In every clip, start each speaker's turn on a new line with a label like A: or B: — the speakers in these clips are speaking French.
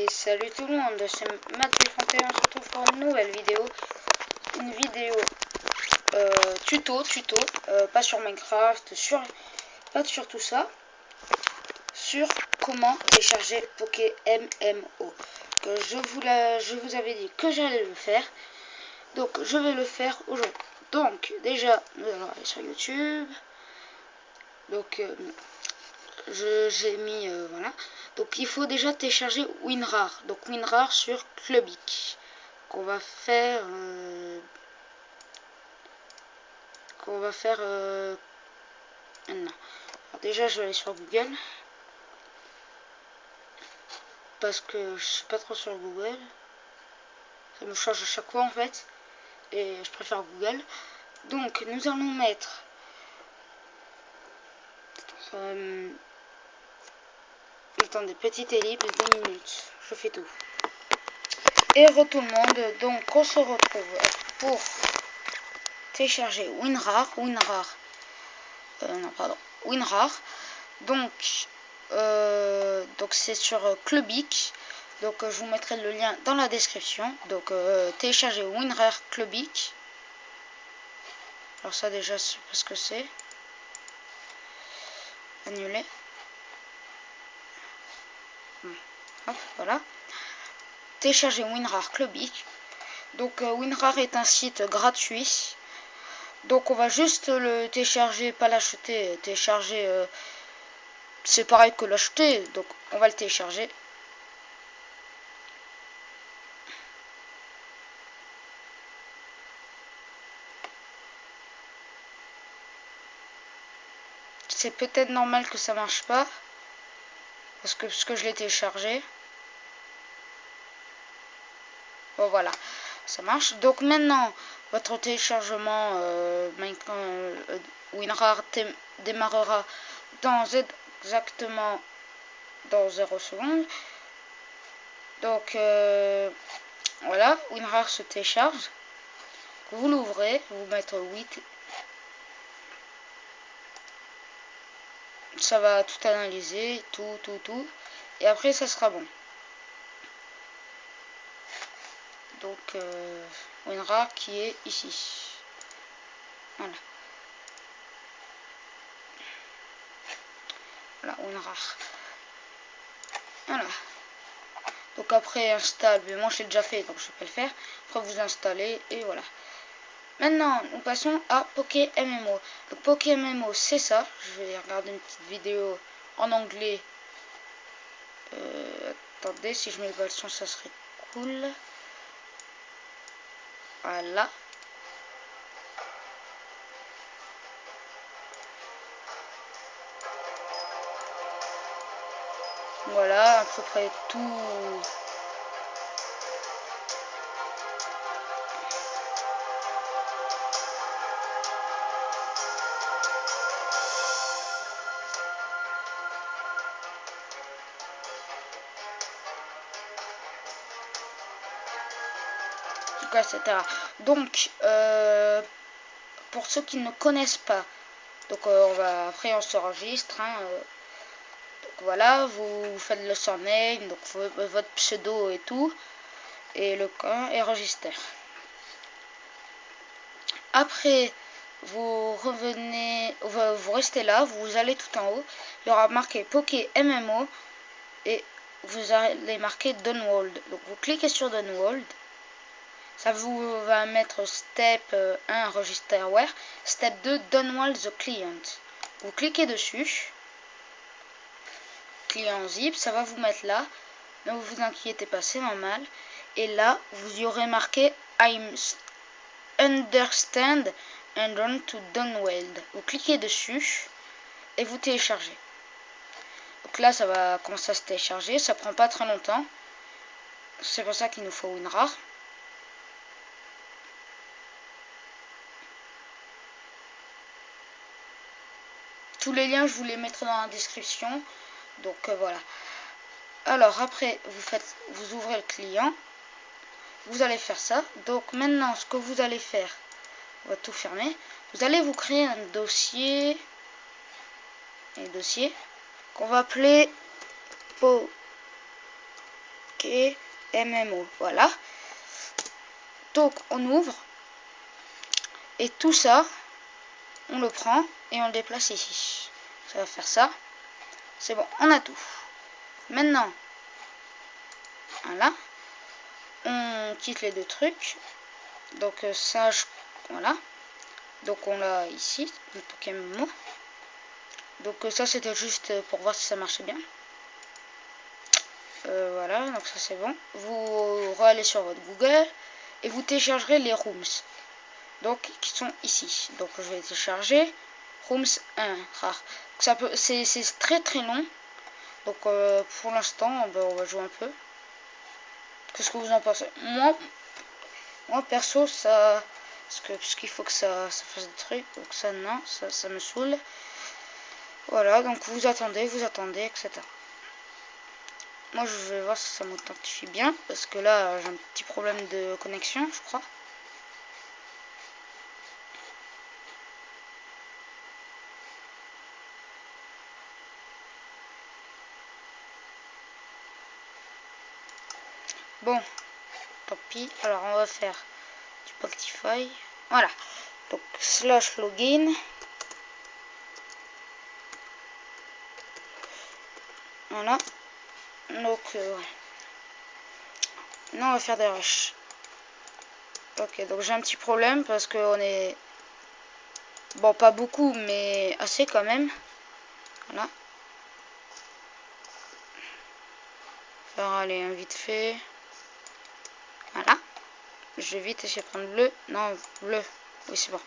A: Et salut tout le monde, c'est Mathieu31, on se retrouve pour une nouvelle vidéo. Une vidéo tuto, pas sur Minecraft, pas sur tout ça. Sur comment télécharger PokéMMO. Que je vous avais dit que j'allais le faire. Donc je vais le faire aujourd'hui. Donc déjà, nous allons aller sur YouTube. Donc j'ai mis voilà. Donc il faut déjà télécharger WinRAR. Donc WinRAR sur Clubic. Qu'on va faire maintenant. Alors déjà je vais aller sur Google. Parce que je suis pas trop sur Google. Ça me change à chaque fois en fait. Et je préfère Google. Donc nous allons mettre attendez, petite ellipse, 2 minutes. Je fais tout. Et tout le monde, donc on se retrouve pour télécharger WinRAR. WinRAR. Donc c'est sur Clubic. Donc je vous mettrai le lien dans la description. Donc télécharger WinRAR Clubic. Alors ça déjà c'est parce que c'est annulé. Hop, voilà. Télécharger WinRAR Clubic. Donc WinRAR est un site gratuit. Donc on va juste le télécharger, pas l'acheter. Télécharger, c'est pareil que l'acheter. Donc on va le télécharger. C'est peut-être normal que ça marche pas. Parce que je l'ai téléchargé. Bon voilà, ça marche. Donc maintenant, votre téléchargement WinRAR démarrera exactement dans 0 secondes. Donc voilà, WinRAR se télécharge. Vous l'ouvrez, vous mettez 8. Ça va tout analyser, tout. Et après, ça sera bon. Donc, WinRAR qui est ici. Voilà. Voilà, WinRAR. Voilà. Donc après, installe. Mais moi, je l'ai déjà fait, donc je vais pas le faire. Après, vous installez et voilà. Maintenant, nous passons à PokéMMO. Donc PokéMMO, c'est ça. Je vais regarder une petite vidéo en anglais. Attendez, si je mets le son, ça serait cool. Voilà. Voilà, à peu près tout. Etc. Donc pour ceux qui ne connaissent pas, donc après on s'enregistre, donc voilà, vous faites le surname, donc votre pseudo et tout, et le camp et register. Après vous revenez, vous restez là, vous allez tout en haut, il y aura marqué PokéMMO et vous allez marquer Download. Donc vous cliquez sur Download. Ça vous va mettre step 1 registerware, step 2 download the client. Vous cliquez dessus, client zip, ça va vous mettre là. Ne vous inquiétez pas, c'est normal. Et là, vous y aurez marqué I'm understand and run to download. Vous cliquez dessus et vous téléchargez. Donc là, ça va commencer à se télécharger. Ça prend pas très longtemps. C'est pour ça qu'il nous faut WinRAR. Tous les liens, je vous les mettrai dans la description. Donc voilà. Alors après, vous ouvrez le client. Vous allez faire ça. Donc maintenant, ce que vous allez faire, on va tout fermer. Vous allez vous créer un dossier. Qu'on va appeler PokéMMO MMO. Voilà. Donc on ouvre. Et tout ça, on le prend et on le déplace ici. Ça va faire ça. C'est bon, on a tout. Maintenant, voilà. On quitte les deux trucs. Donc ça, voilà. Donc on l'a ici, le Pokémon. Donc ça c'était juste pour voir si ça marchait bien. Voilà, donc ça c'est bon. Vous allez sur votre Google et vous téléchargerez les rooms. Donc qui sont ici. Donc je vais télécharger rooms 1 rare. Ça peut, c'est très très long. Donc pour l'instant, on va jouer un peu. Qu'est-ce que vous en pensez? Moi perso ça, parce qu'il faut que ça fasse des trucs. Donc ça non, ça me saoule. Voilà, donc vous attendez, etc. Moi je vais voir si ça m'authentifie bien, parce que là j'ai un petit problème de connexion, je crois. Bon, tant pis. Alors on va faire du Pactify. Voilà. Donc slash login. Voilà. Donc non, on va faire des rushs. Ok, donc j'ai un petit problème parce que on est... Bon, pas beaucoup, mais assez quand même. Voilà. Faire aller un vite fait. Voilà. Je vais vite essayer de prendre bleu. Non, bleu. Oui, c'est bon.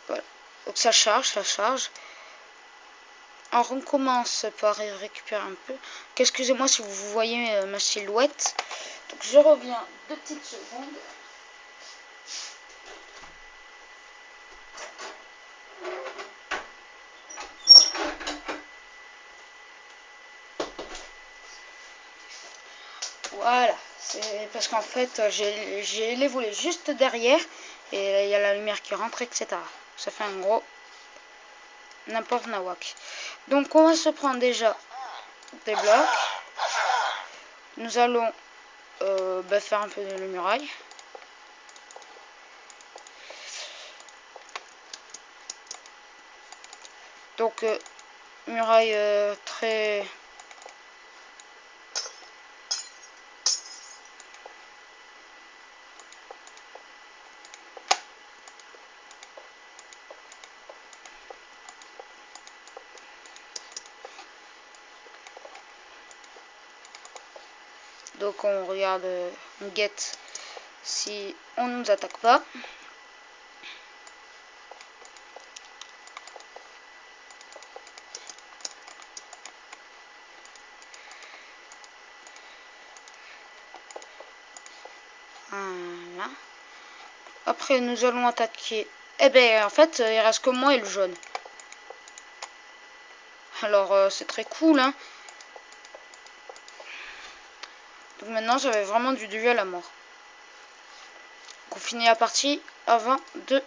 A: Voilà. Donc ça charge, ça charge. Alors on commence par récupérer un peu. Excusez-moi si vous voyez ma silhouette. Donc je reviens 2 petites secondes. Voilà. C'est parce qu'en fait j'ai les volets juste derrière. Et il y a la lumière qui rentre, etc. Ça fait un gros n'importe nawak. Donc on va se prendre déjà des blocs. Nous allons faire un peu de muraille. Donc muraille très... Donc on regarde, on guette si on ne nous attaque pas. Voilà. Après nous allons attaquer. Eh ben en fait il reste que moi et le jaune. Alors c'est très cool hein. Donc maintenant j'avais vraiment du duel à mort. Donc on finit la partie avant de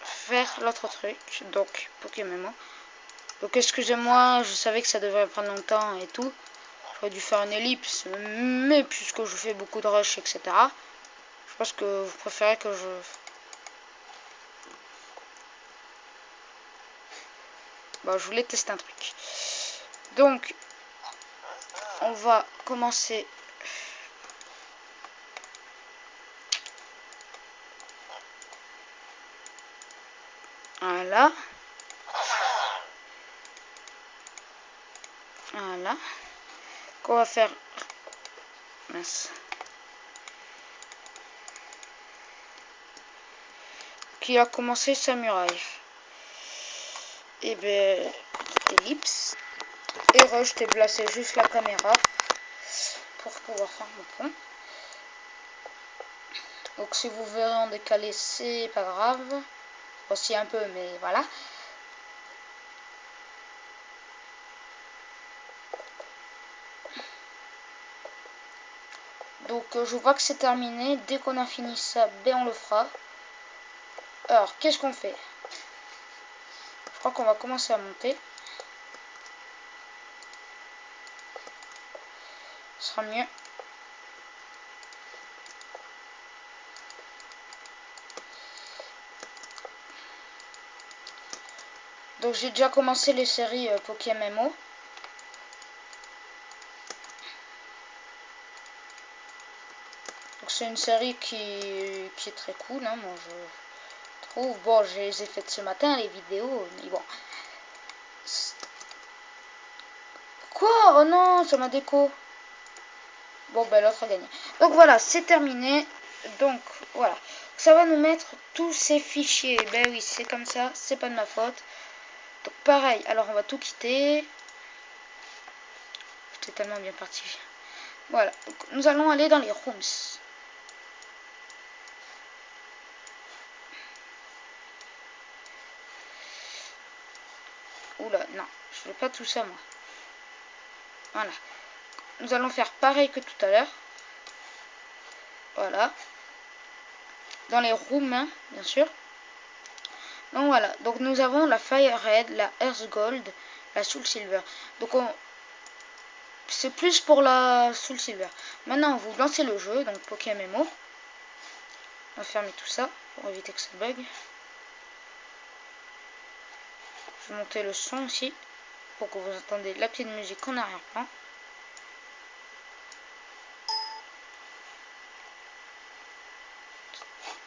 A: faire l'autre truc. Donc Pokémon. Donc excusez-moi, je savais que ça devrait prendre longtemps et tout. J'aurais dû faire une ellipse, mais puisque je fais beaucoup de rush, etc. Je pense que vous préférez que je... Bon, je voulais tester un truc. Donc, on va commencer. Voilà. Voilà. Qu'on va faire... Mince. Qui a commencé sa muraille. Et ben, ellipse. Et rush, déplacer juste la caméra pour pouvoir faire mon pont. Donc si vous verrez en décalé, c'est pas grave. Aussi un peu, mais voilà. Donc je vois que c'est terminé. Dès qu'on a fini ça, ben on le fera. Alors qu'est-ce qu'on fait? Je crois qu'on va commencer à monter. Ce sera mieux. Donc j'ai déjà commencé les séries Pokémon. Donc c'est une série qui est très cool, hein, moi je trouve. Bon, je les ai faites ce matin, les vidéos, mais bon. Quoi? Oh non, ça m'a déco. Bon, ben l'autre a gagné. Donc voilà, c'est terminé. Donc voilà, ça va nous mettre tous ces fichiers. Ben oui, c'est comme ça, c'est pas de ma faute. Donc pareil, alors on va tout quitter. J'étais tellement bien parti. Voilà, donc, nous allons aller dans les rooms. Oula, non, je veux pas tout ça moi. Voilà. Nous allons faire pareil que tout à l'heure. Voilà. Dans les rooms, hein, bien sûr. Donc voilà. Donc nous avons la Fire Red, la Earth Gold, la Soul Silver. Donc c'est plus pour la Soul Silver. Maintenant, vous lancez le jeu, donc Pokémon. On va fermer tout ça pour éviter que ça bug. Je vais monter le son aussi pour que vous entendez la petite musique en arrière-plan.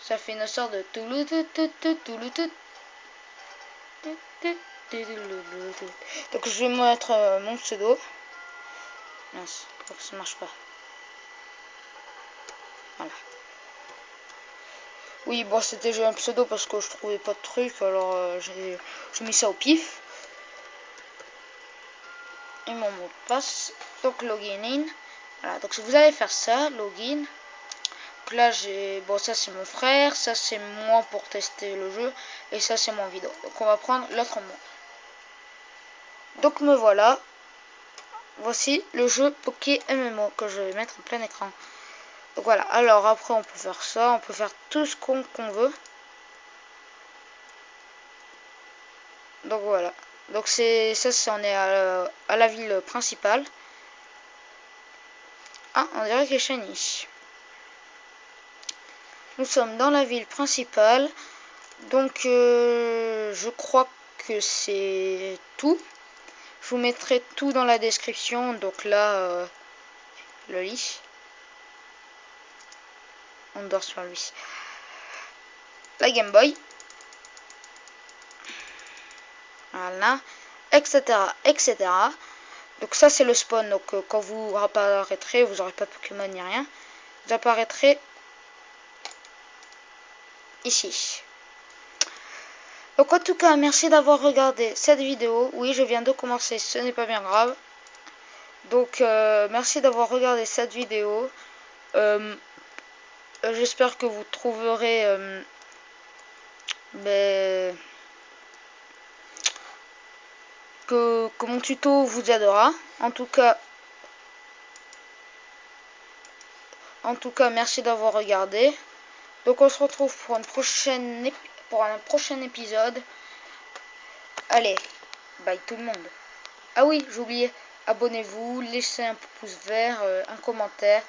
A: Ça fait une sorte de donc je vais mettre mon pseudo. Mince, ça marche pas. Voilà. Oui, bon, c'était déjà un pseudo parce que je trouvais pas de truc, alors j'ai mis ça au pif. Et mon mot de passe, donc login in. Voilà, donc vous allez faire ça, login. Donc là, bon, ça c'est mon frère, ça c'est moi pour tester le jeu, et ça c'est mon vidéo. Donc on va prendre l'autre mot. Donc me voilà. Voici le jeu Pokémon que je vais mettre en plein écran. Donc voilà, alors après on peut faire ça, on peut faire tout ce qu'on veut. Donc voilà, donc c'est ça, on est à la ville principale. Ah, on dirait qu'il est shiny. Nous sommes dans la ville principale, donc je crois que c'est tout. Je vous mettrai tout dans la description, donc là, le lit. On dort sur lui. La Game Boy. Voilà, etc., etc. Donc ça c'est le spawn, donc quand vous apparaîtrez, vous n'aurez pas de Pokémon ni rien. Vous apparaîtrez ici. Donc en tout cas, merci d'avoir regardé cette vidéo. Oui, je viens de commencer, ce n'est pas bien grave. Donc merci d'avoir regardé cette vidéo. J'espère que vous trouverez que mon tuto vous aidera. En tout cas, merci d'avoir regardé. Donc on se retrouve pour un prochain épisode. Allez, bye tout le monde. Ah oui, j'ai oublié, abonnez-vous, laissez un pouce vert, un commentaire,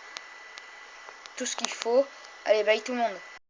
A: tout ce qu'il faut. Allez, bye tout le monde.